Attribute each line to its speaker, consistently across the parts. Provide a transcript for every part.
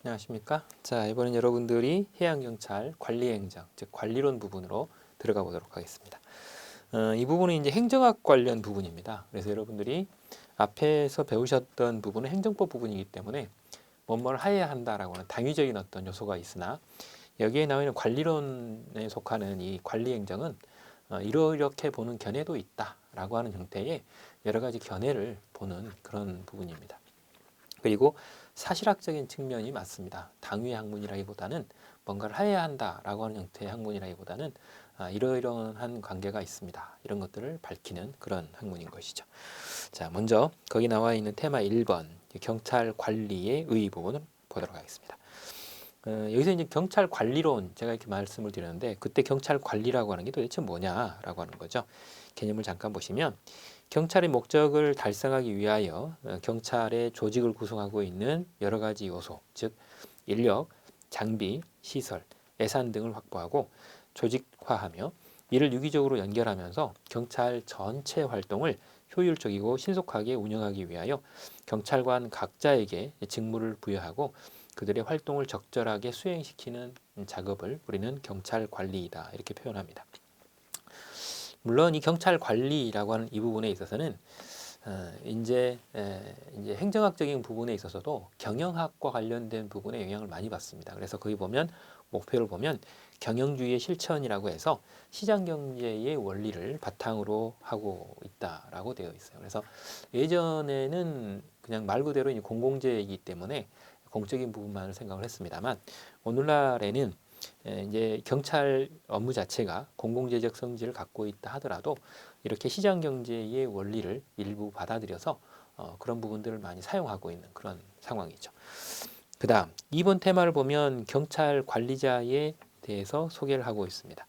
Speaker 1: 안녕하십니까? 자, 이번엔 여러분들이 해양경찰 관리행정, 즉 관리론 부분으로 들어가 보도록 하겠습니다. 이 부분은 이제 행정학 관련 부분입니다. 그래서 여러분들이 앞에서 배우셨던 부분은 행정법 부분이기 때문에 뭐뭐를 해야 한다라고 하는 당위적인 어떤 요소가 있으나 여기에 나와 있는 관리론에 속하는 이 관리행정은 이렇게 보는 견해도 있다라고 하는 형태의 여러 가지 견해를 보는 그런 부분입니다. 그리고 사실학적인 측면이 맞습니다. 당위 학문이라기보다는 뭔가를 해야 한다라고 하는 형태의 학문이라기보다는 이러이러한 관계가 있습니다. 이런 것들을 밝히는 그런 학문인 것이죠. 자, 먼저 거기 나와 있는 테마 1번 경찰 관리의 의 부분을 보도록 하겠습니다. 여기서 이제 경찰 관리론 제가 이렇게 말씀을 드렸는데 그때 경찰 관리라고 하는 게 도대체 뭐냐라고 하는 거죠. 개념을 잠깐 보시면 경찰의 목적을 달성하기 위하여 경찰의 조직을 구성하고 있는 여러 가지 요소, 즉 인력, 장비, 시설, 예산 등을 확보하고 조직화하며 이를 유기적으로 연결하면서 경찰 전체 활동을 효율적이고 신속하게 운영하기 위하여 경찰관 각자에게 직무를 부여하고 그들의 활동을 적절하게 수행시키는 작업을 우리는 경찰 관리이다 이렇게 표현합니다. 물론 이 경찰 관리라고 하는 이 부분에 있어서는 이제 행정학적인 부분에 있어서도 경영학과 관련된 부분에 영향을 많이 받습니다. 그래서 거기 보면 목표를 보면 경영주의의 실천이라고 해서 시장 경제의 원리를 바탕으로 하고 있다라고 되어 있어요. 그래서 예전에는 그냥 말 그대로 공공재이기 때문에 공적인 부분만을 생각을 했습니다만 오늘날에는 이제 경찰 업무 자체가 공공재적 성질을 갖고 있다 하더라도 이렇게 시장 경제의 원리를 일부 받아들여서 그런 부분들을 많이 사용하고 있는 그런 상황이죠. 그 다음 2번 테마를 보면 경찰 관리자에 대해서 소개를 하고 있습니다.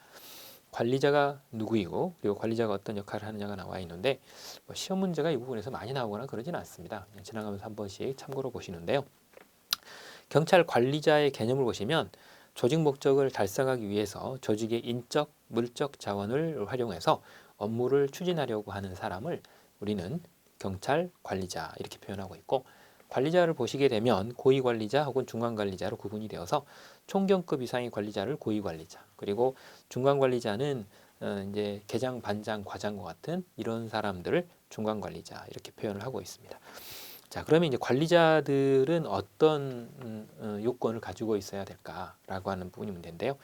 Speaker 1: 관리자가 누구이고 그리고 관리자가 어떤 역할을 하느냐가 나와 있는데 시험 문제가 이 부분에서 많이 나오거나 그러지는 않습니다. 지나가면서 한 번씩 참고로 보시는데요. 경찰 관리자의 개념을 보시면 조직 목적을 달성하기 위해서 조직의 인적, 물적 자원을 활용해서 업무를 추진하려고 하는 사람을 우리는 경찰 관리자 이렇게 표현하고 있고 관리자를 보시게 되면 고위 관리자 혹은 중간 관리자로 구분이 되어서 총경급 이상의 관리자를 고위 관리자 그리고 중간 관리자는 이제 계장, 반장, 과장과 같은 이런 사람들을 중간 관리자 이렇게 표현을 하고 있습니다. 자, 그러면 이제 관리자들은 어떤 요건을 가지고 있어야 될까라고 하는 부분이 문제인데요.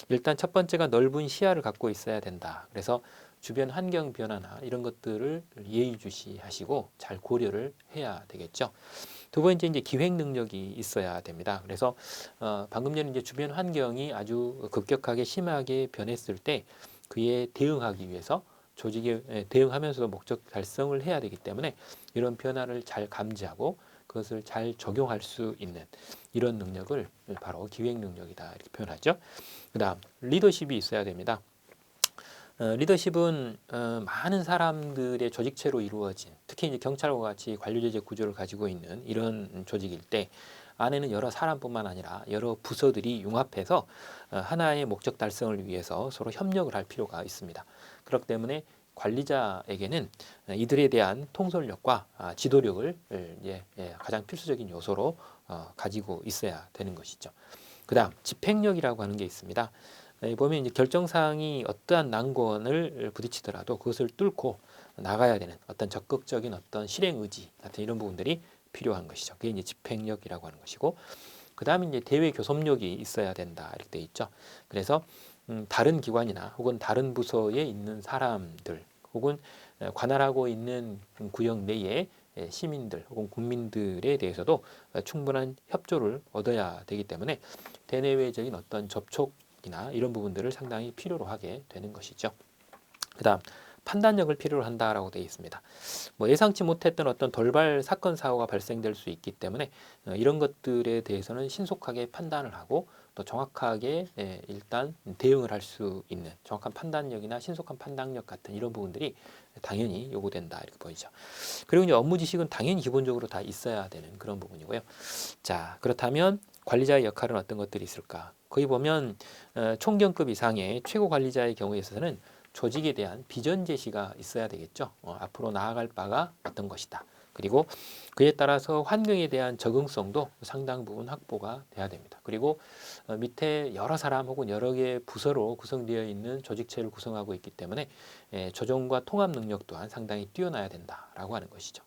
Speaker 1: 일단 첫 번째가 넓은 시야를 갖고 있어야 된다. 그래서 주변 환경 변화나 이런 것들을 예의주시하시고 잘 고려를 해야 되겠죠. 두 번째 이제 기획 능력이 있어야 됩니다. 그래서 방금 전에 이제 주변 환경이 아주 급격하게 심하게 변했을 때 그에 대응하기 위해서 조직에 대응하면서도 목적 달성을 해야 되기 때문에 이런 변화를 잘 감지하고 그것을 잘 적용할 수 있는 이런 능력을 바로 기획 능력이다 이렇게 표현하죠. 그다음 리더십이 있어야 됩니다. 리더십은 많은 사람들의 조직체로 이루어진 특히 이제 경찰과 같이 관료제적 구조를 가지고 있는 이런 조직일 때 안에는 여러 사람뿐만 아니라 여러 부서들이 융합해서 하나의 목적 달성을 위해서 서로 협력을 할 필요가 있습니다. 그렇기 때문에 관리자에게는 이들에 대한 통솔력과 지도력을 가장 필수적인 요소로 가지고 있어야 되는 것이죠. 그 다음 집행력이라고 하는 게 있습니다. 보면 이제 결정사항이 어떠한 난관을 부딪히더라도 그것을 뚫고 나가야 되는 어떤 적극적인 어떤 실행 의지 같은 이런 부분들이 필요한 것이죠. 그게 이제 집행력이라고 하는 것이고, 그 다음에 이제 대외 교섭력이 있어야 된다 이렇게 돼 있죠. 그래서 다른 기관이나 혹은 다른 부서에 있는 사람들 혹은 관할하고 있는 구역 내의 시민들 혹은 국민들에 대해서도 충분한 협조를 얻어야 되기 때문에 대내외적인 어떤 접촉이나 이런 부분들을 상당히 필요로 하게 되는 것이죠. 그 다음 판단력을 필요로 한다라고 되어 있습니다. 뭐 예상치 못했던 어떤 돌발 사건 사고가 발생될 수 있기 때문에 이런 것들에 대해서는 신속하게 판단을 하고 또 정확하게 일단 대응을 할 수 있는 정확한 판단력이나 신속한 판단력 같은 이런 부분들이 당연히 요구된다 이렇게 보이죠. 그리고 이제 업무 지식은 당연히 기본적으로 다 있어야 되는 그런 부분이고요. 자, 그렇다면 관리자의 역할은 어떤 것들이 있을까? 거기 보면 총경급 이상의 최고 관리자의 경우에 있어서는 조직에 대한 비전 제시가 있어야 되겠죠. 앞으로 나아갈 바가 어떤 것이다. 그리고 그에 따라서 환경에 대한 적응성도 상당 부분 확보가 돼야 됩니다. 그리고 밑에 여러 사람 혹은 여러 개의 부서로 구성되어 있는 조직체를 구성하고 있기 때문에 조정과 통합 능력 또한 상당히 뛰어나야 된다라고 하는 것이죠.